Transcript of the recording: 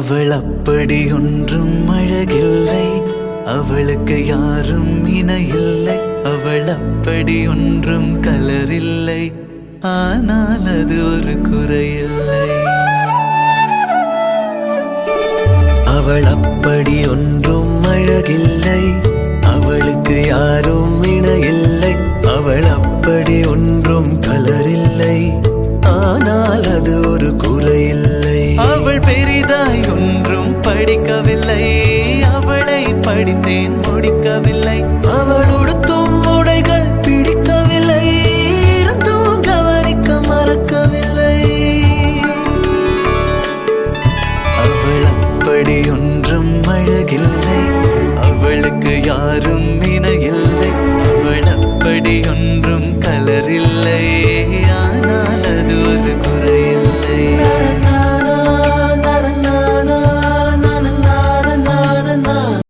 அவள் அப்படி ஒன்றும் அழகில்லை, அவளுக்கு யாரும் இணையில்லை. அவள் அப்படி ஒன்றும் கலரில்லை, ஆனால் அது ஒரு குறையில்லை. அவள் அப்படி ஒன்றும் அழகில்லை, அவளுக்கு யாரும் இணையில்லை. அவள் அப்படி ஒன்றும் கலரில்லை, ஆனால் அது ஒரு குறையில்லை. அவள் பெரிதாய் ஒன்றும் படிக்கவில்லை, அவளை படித்தேன் முடிக்கவில்லை. அவள் உடுத்தும் உடைகள் பிடிக்கவில்லை, இருந்தும் கவனிக்க மறக்கவில்லை. அவள் அப்படி ஒன்றும் அழகில்லை, அவளுக்கு யாரும் இணையில்லை. அவள் அப்படி ஒன்றும் கலரில்லை.